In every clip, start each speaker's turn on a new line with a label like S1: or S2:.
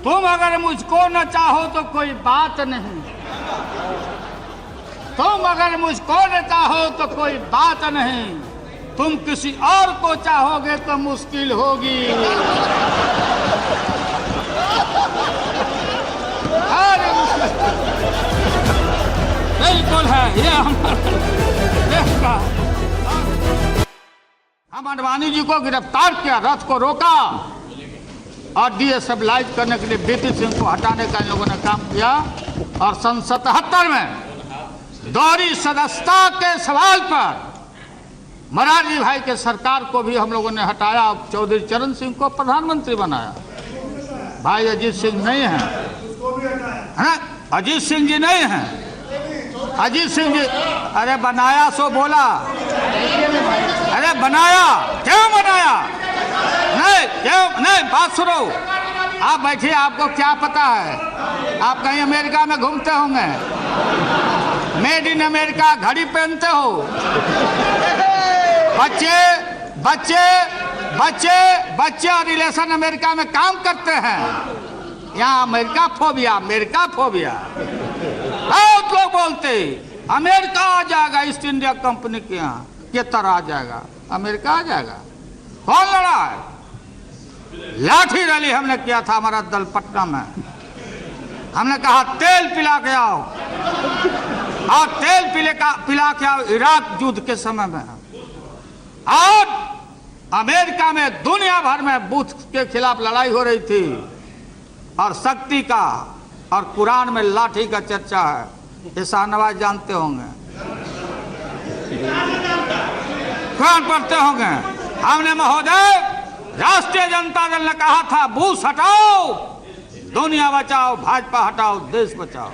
S1: तुम अगर मुझको न चाहो तो कोई बात नहीं, तुम अगर मुझको न चाहो तो कोई बात नहीं, तुम किसी और को चाहोगे तो मुश्किल होगी। बिल्कुल है ये हमारा देश का। हम अडवाणी जी को गिरफ्तार किया, रथ को रोका और डीएस्टेबलाइज करने के लिए बीपी सिंह को हटाने का इन लोगों ने काम किया। और सन 77 में दोहरी सदस्यता के सवाल पर मोरारजी भाई के सरकार को भी हम लोगों ने हटाया, चौधरी चरण सिंह को प्रधानमंत्री बनाया। भाई अजीत सिंह नहीं है, अजीत सिंह जी नहीं हैं, अजीत सिंह जी। अरे बनाया सो बोला, अरे बनाया क्यों बनाया? नहीं क्यों नहीं, बात सुनो। आप बैठिए, आपको क्या पता है? आप कहीं अमेरिका में घूमते होंगे, मेड इन अमेरिका घड़ी पहनते हो, बच्चे बच्चे बच्चे बच्चे और रिलेशन अमेरिका में काम करते हैं। यहाँ अमेरिका फोबिया, अमेरिका फोबिया। बहुत लोग बोलते अमेरिका आ जाएगा, ईस्ट इंडिया कंपनी के यहाँ के तरह आ जाएगा, अमेरिका आ जाएगा। कौन लड़ा है? लाठी रैली हमने किया था हमारा दल पटना में। हमने कहा तेल पिला के आओ, और तेल पिला के आओ इराक युद्ध के समय में। और अमेरिका में दुनिया भर में बुश के खिलाफ लड़ाई हो रही थी, और शक्ति का और कुरान में लाठी का चर्चा है, ये शाहनवाज जानते होंगे, कुरान पढ़ते होंगे। हमने महोदय राष्ट्रीय जनता दल ने कहा था बुश हटाओ, दुनिया बचाओ, भाजपा हटाओ, देश बचाओ।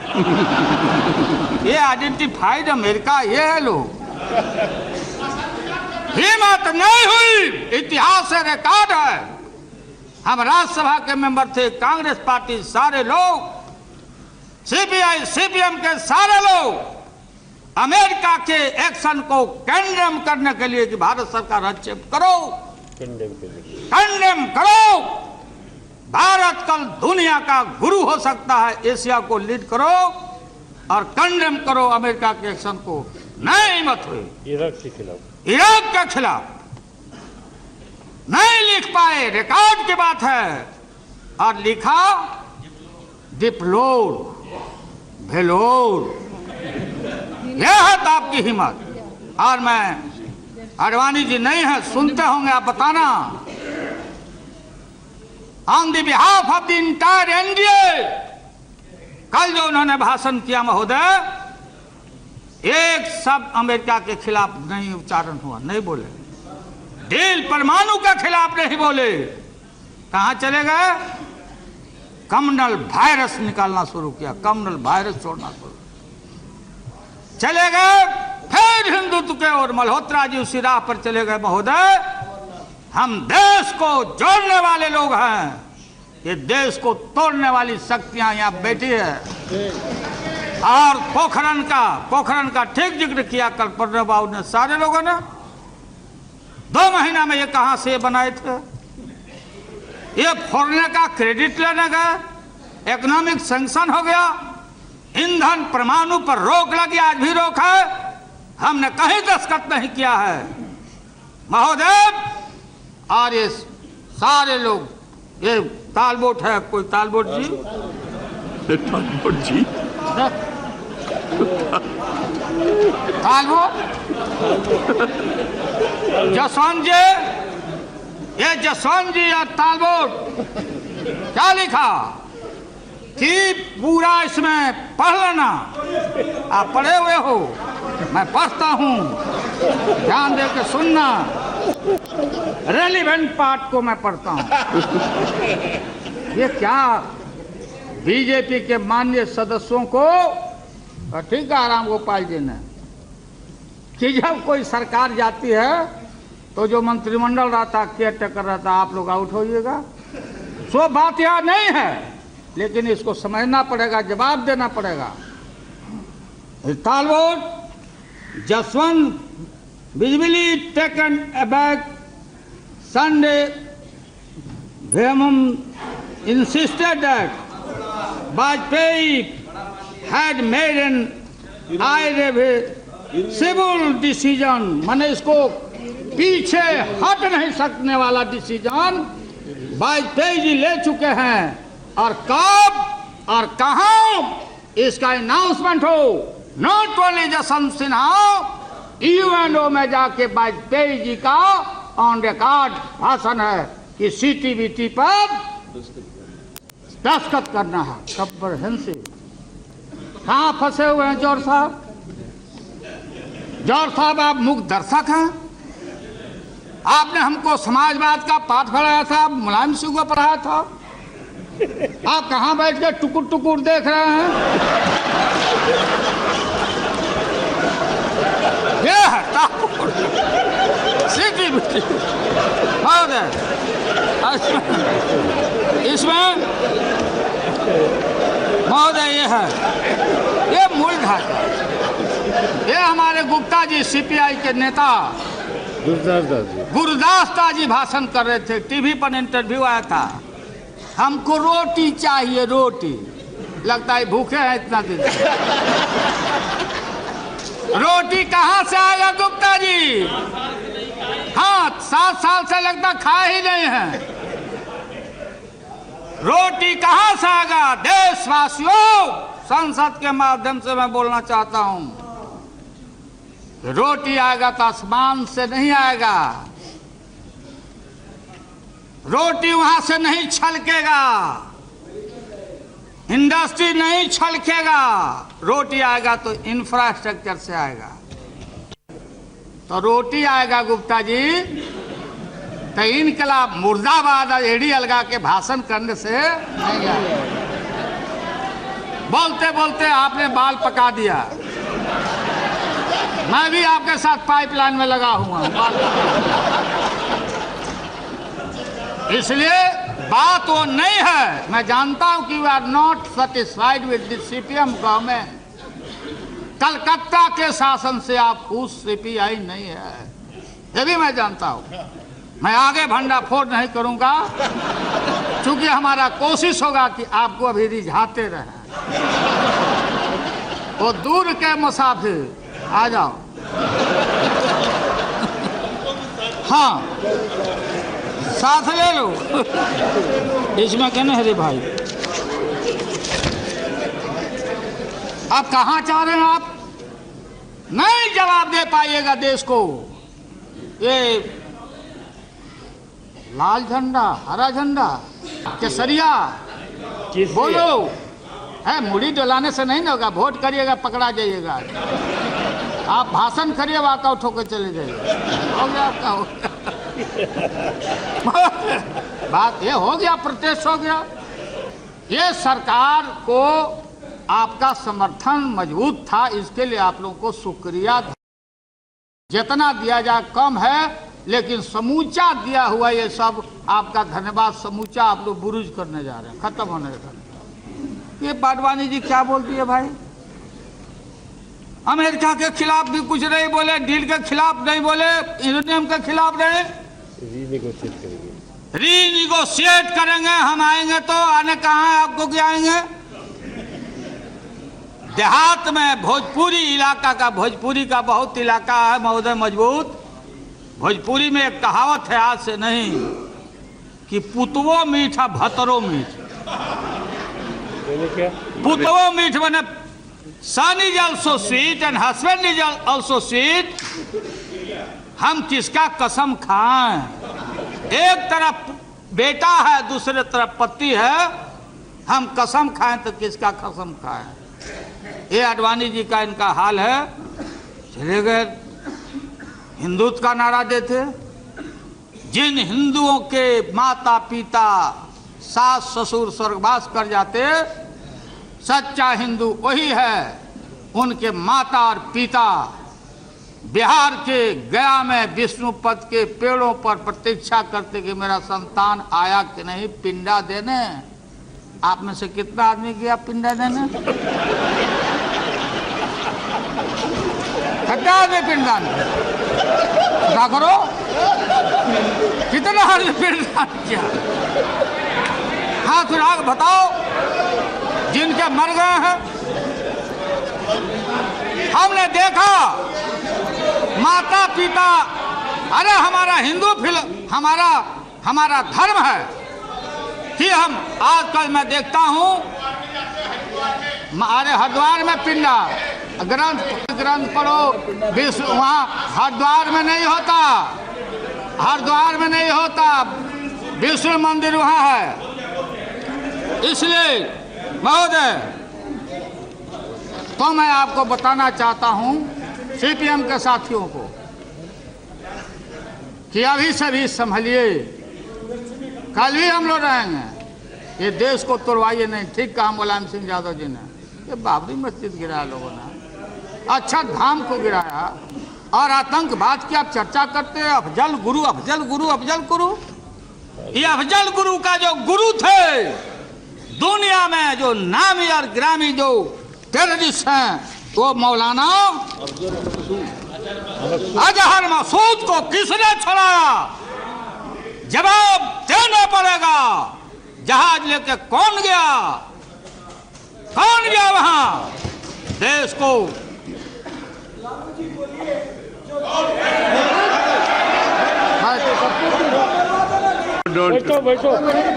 S1: ये आइडेंटिफाइड अमेरिका ये है लोग। हिम्मत नहीं हुई, इतिहास से रिकॉर्ड है। हम राज्यसभा के मेंबर थे, कांग्रेस पार्टी सारे लोग, सीपीआई सीपीएम के सारे लोग अमेरिका के एक्शन को कंडेम करने के लिए कि भारत सरकार हस्तक्षेप करो, कंडेम करो। भारत कल दुनिया का गुरु हो सकता है, एशिया को लीड करो और कंडेम करो अमेरिका के एक्शन को। नहीं हिम्मत हुई। इराक के खिलाफ नहीं लिख पाए, रिकॉर्ड की बात है। और लिखा डिप्लोर भेलोर, यह है तो आपकी हिम्मत। और मैं अडवाणी जी नहीं है, सुनते होंगे आप, बताना। On the behalf of the entire NDA, कल जो उन्होंने भाषण किया महोदय, एक शब्द अमेरिका के खिलाफ नहीं उच्चारण हुआ, नहीं बोले। डील परमाणु के खिलाफ नहीं बोले। कहां चले गए? कम्युनल वायरस निकालना शुरू किया, कम्युनल वायरस छोड़ना शुरू चले गए। फिर हिंदुत्व के और मल्होत्रा जी उसी राह पर चले गए। महोदय हम देश को जोड़ने वाले लोग हैं, ये देश को तोड़ने वाली शक्तियां यहाँ बैठी है। और पोखरण का ठीक जिक्र किया कल प्रणब बाबू ने, सारे लोगों ने। 2 महीना में ये कहां से बनाए थे? ये फोड़ने का क्रेडिट लेने गए, इकोनॉमिक सैंक्शन हो गया, ईंधन परमाणु पर रोक लगी, आज भी रोक है, हमने कहीं दस्तखत नहीं किया है महोदय। और ये सारे लोग, ये तालबोट है, कोई तालबोट जी, तालबोट जी, तालबोट जसवंत जी, ये जसवंत जी और तालबोट क्या लिखा कि पूरा इसमें पढ़ लेना। आप पढ़े हुए हो, मैं पढ़ता हूं, ध्यान दे के सुनना। रेलिवेंट पार्ट को मैं पढ़ता हूं। ये क्या बीजेपी के माननीय सदस्यों को, ठीक है राम गोपाल जी ने, कि जब कोई सरकार जाती है तो जो मंत्रिमंडल रहता, केयर टेकर रहता, आप लोग आउट होइएगा। सो बात यह नहीं है, लेकिन इसको समझना पड़ेगा, जवाब देना पड़ेगा। तालबोट जसवंत बिजली टेकन अबैक संडे वेमम insisted that Vajpayee had made an irreversible decision, माने इसको पीछे हट नहीं सकने वाला डिसीजन वाजपेयी जी ले चुके हैं। और कब और कहां इसका अनाउंसमेंट हो, not only Jaswant Sinha, UNO में जाके वाजपेयी जी का ऑन रिकॉर्ड भाषण है कि सीटीबीटी पर दस्तखत करना है। कम्प्रहेंसिव। कहां फंसे हुए हैं जौहर साहब? जौहर साहब आप मुख दर्शक हैं। आपने हमको समाजवाद का पाठ पढ़ाया था, मुलायम सिंह को पढ़ाया था। आप कहां बैठ के टुकुर टुकुर देख रहे हैं? ये है सीटीबीटी। इसमें महोदय ये है, ये मूल ढांचा। ये हमारे गुप्ता जी सीपीआई के नेता गुरदास दास जी भाषण कर रहे थे, टीवी पर इंटरव्यू आया था। हमको रोटी चाहिए, रोटी। लगता है भूखे हैं इतना दिन। रोटी कहां से आएगा गुप्ता जी? हाँ, 7 साल से लगता खा ही नहीं है। रोटी कहां से आएगा? देशवासियों, संसद के माध्यम से मैं बोलना चाहता हूं, रोटी आएगा तो आसमान से नहीं आएगा। रोटी वहां से नहीं छलकेगा, इंडस्ट्री नहीं छलकेगा। रोटी आएगा तो इंफ्रास्ट्रक्चर से आएगा। तो रोटी आएगा गुप्ता जी तो इनकलाब मुर्दाबाद एड़ी अलगा के भाषण करने से नहीं आएगा। बोलते बोलते आपने बाल पका दिया। मैं भी आपके साथ पाइपलाइन में लगा हुआ हूं। इसलिए बात वो नहीं है। मैं जानता हूं कि we are not satisfied with the CPM government. Calcutta के शासन से आप खुश सीपीआई नहीं है, ये भी मैं जानता हूं। मैं आगे भंडाफोड़ नहीं करूंगा, क्योंकि हमारा कोशिश होगा कि आपको अभी रिझाते रहें। वो दूर के मुसाफिर आ जाओ। हाँ, साथ ले लो। इसमें क्या नहीं रे भाई? अब कहाँ चाह रहे हैं आप? नहीं जवाब दे पाइएगा देश को। ये लाल झंडा, हरा झंडा, केसरिया बोलो है। मुड़ी डोलाने से नहीं ना होगा। वोट करिएगा, पकड़ा जाइएगा। आप भाषण करिए, वॉकआउट होकर चले जाइए। हो गया आपका, हो गया। बात ये हो गया, प्रोटेस्ट हो गया। ये सरकार को आपका समर्थन मजबूत था, इसके लिए आप लोगों को शुक्रिया। जितना दिया जाए कम है, लेकिन समूचा दिया हुआ ये सब आपका धन्यवाद समूचा आप लोग बुरुज करने जा रहे हैं, खत्म होने जा रहे हैं। ये बाडवानी जी क्या बोलती है भाई? अमेरिका के खिलाफ भी कुछ नहीं बोले, डील के खिलाफ नहीं बोले, यूरेनियम के खिलाफ नहीं। रीनिगोशिएट करेंगे। हम आएंगे तो आने कहाँ है आपको? क्या आएंगे? देहात में भोजपुरी इलाका का, भोजपुरी का बहुत इलाका है महोदय मजबूत। भोजपुरी में एक कहावत है, आज से नहीं, कि पुतवो मीठा भतरो मीठ। पुतवो मीठ मैंने son is also sweet and husband is also sweet. हम किसका कसम खाएं? एक तरफ बेटा है, दूसरे तरफ पति है। हम कसम खाएं तो किसका कसम खाएं? ये आडवाणी जी का इनका हाल है। चले गए, हिंदुत्व का नारा देते। जिन हिंदुओं के माता पिता, सास ससुर स्वर्गवास कर जाते, सच्चा हिंदू वही है। उनके माता और पिता बिहार के गया में विष्णुपद के पेड़ों पर प्रतीक्षा करते कि मेरा संतान आया कि नहीं पिंडा देने। आप में से कितना आदमी गया पिंडा देने? कितना आदमी पिंडदान क्या करो? कितना आदमी पिंडदान किया? हाथ उठा के बताओ जिनके मर गए हैं। हमने देखा माता पिता, अरे हमारा हिंदू हमारा धर्म है कि हम आजकल मैं देखता हूं, अरे हरिद्वार में पिंडा ग्रंथ पढ़ो, विश्व वहाँ हरिद्वार में नहीं होता, हरिद्वार में नहीं होता, विष्णु मंदिर वहाँ है। इसलिए महोदय, तो मैं आपको बताना चाहता हूँ सीपीएम के साथियों को कि अभी से भी संभलिए, कल भी हम लोग रहेंगे। ये देश को तोड़वाइए नहीं। ठीक कहा मुलायम सिंह यादव जी ने, ये बाबरी मस्जिद गिराया लोगों ने, अच्छा धाम को गिराया, और आतंकवाद की आप चर्चा करते हैं। अफजल गुरु, अफजल गुरु, अफजल गुरु, ये अफजल गुरु का जो गुरु थे दुनिया में, जो नामी और ग्रामी जो टेररिस्ट हैं, वो मौलाना अजहर मसूद को किसने छुड़ाया? जवाब देना पड़ेगा। जहाज लेके कौन गया? कौन गया वहां? देश को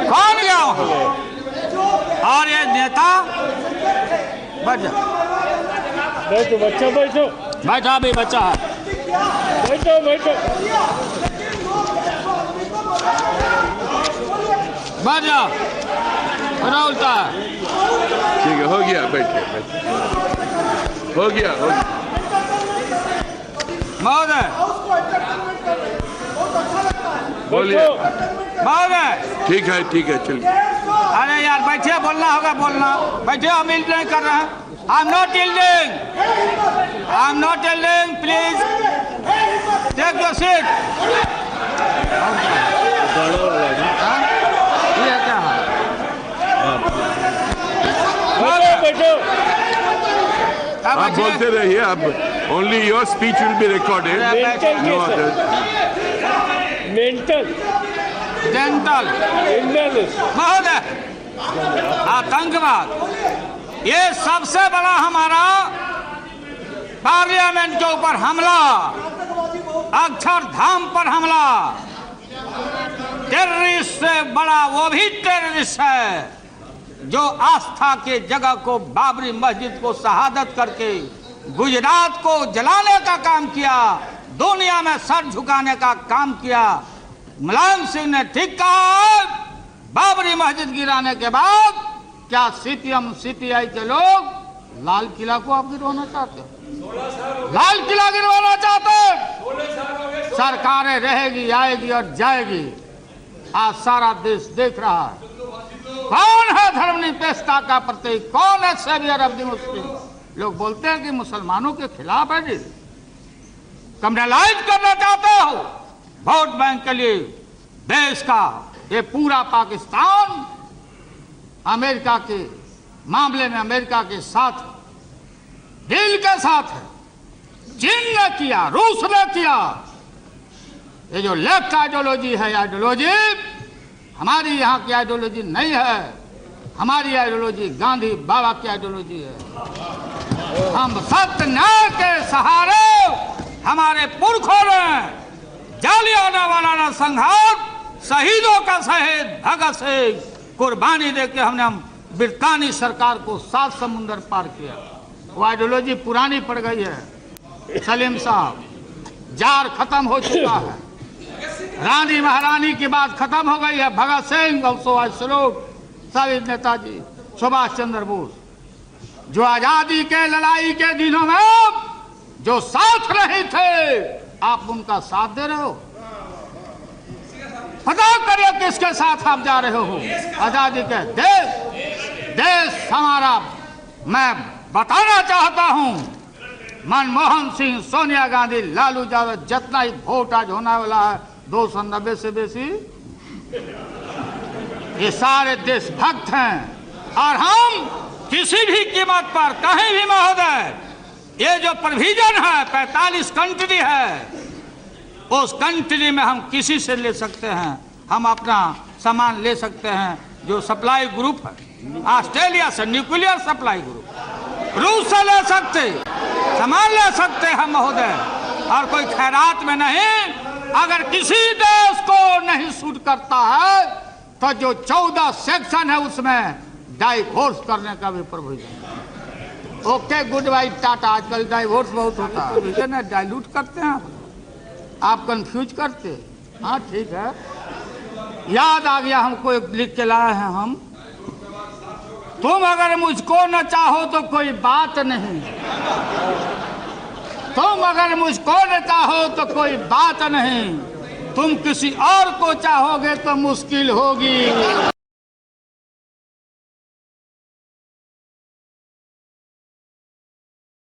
S1: कौन गया वहां? और ये नेता बैठो, बच्चा बैठो, बैठा भी बच्चा है, बैठो बैठो, बैठ जाओ, उल्टा है।
S2: ठीक है, हो गया, बैठे, हो गया।
S1: महोदय
S2: बोलिए।
S1: महोदय
S2: ठीक है, चलिए।
S1: अरे यार बैठिए, बोलना होगा, बोलना। बैठिए, हम इल्ड नहीं कर रहे हैं। I am not yielding, please take your seat. ये क्या है?
S2: आप बोलते रहिए, अब only your speech will be recorded, no other. मेंटल
S1: महोदय, आतंकवाद ये सबसे बड़ा हमारा पार्लियामेंट के ऊपर हमला, अक्षरधाम पर हमला, टेररिस्ट से बड़ा वो भी टेररिस्ट है जो आस्था के जगह को, बाबरी मस्जिद को शहादत करके गुजरात को जलाने का काम किया, दुनिया में सर झुकाने का काम किया। मुलायम सिंह ने ठीक कहा, बाबरी मस्जिद गिराने के बाद क्या सीपीएम सीपीआई के लोग लाल किला को आप गिरवाना चाहते हो? लाल किला गिरवाना चाहते? सरकारें रहेगी, आएगी और जाएगी। आज सारा देश देख रहा है कौन है धर्मनिरपेक्षता का प्रतीक, कौन है सेवियर ऑफ द मुस्लिम। लोग बोलते हैं कि मुसलमानों के खिलाफ है जी, कम्युनलाइज करना चाहते हो वोट बैंक के लिए देश का। ये पूरा पाकिस्तान अमेरिका के मामले में अमेरिका के साथ, डील के साथ है। चीन ने किया, रूस ने किया। ये जो लेफ्ट आइडियोलॉजी है, आइडियोलॉजी हमारी यहाँ की आइडियोलॉजी नहीं है। हमारी आइडियोलॉजी गांधी बाबा की आइडियोलॉजी है। हम सत्य न्याय के सहारे, हमारे पुरखों ने जालियांवाला संघार, शहीदों का शहीद भगत सिंह कुर्बानी देके हमने ब्रितानी सरकार को 7 समुंदर पार किया। वो आइडियोलॉजी पुरानी पड़ गई है। सलीम साहब, जार खत्म हो चुका है, रानी महारानी की बात खत्म हो गई है। भगत सिंह और सुभाष सलोट, शहीद नेताजी सुभाष चंद्र बोस, जो आजादी के लड़ाई के दिनों में जो साथ रहे थे, आप उनका साथ दे रहे हो। पता करिए किसके साथ आप जा रहे हो। आजादी के देश हमारा, मैं बताना चाहता हूं, मनमोहन सिंह, सोनिया गांधी, लालू यादव, जितना ही वोट आज होने वाला है 290 से बेसी, ये सारे देशभक्त हैं। और हम किसी भी कीमत पर कहीं भी महोदय, ये जो प्रोविजन है 45 कंट्री है, उस कंट्री में हम किसी से ले सकते हैं, हम अपना सामान ले सकते हैं, जो सप्लाई ग्रुप है ऑस्ट्रेलिया से, न्यूक्लियर सप्लाई ग्रुप, रूस से ले सकते, सामान ले सकते हैं महोदय, और कोई खैरात में नहीं। अगर किसी देश को नहीं सूट करता है तो जो 14 सेक्शन है उसमें डाइवोर्स करने का भी provision. Okay, good bye, tata. आजकल डाइवोर्स बहुत होता है ना, डाइल्यूट करते हैं आप कंफ्यूज करते। हाँ ठीक है, याद आ गया हमको, एक लिख के लाए हैं हम। तुम अगर मुझको न चाहो तो कोई बात नहीं, तुम अगर मुझको न चाहो तो कोई बात नहीं, तुम किसी और को चाहोगे तो मुश्किल होगी।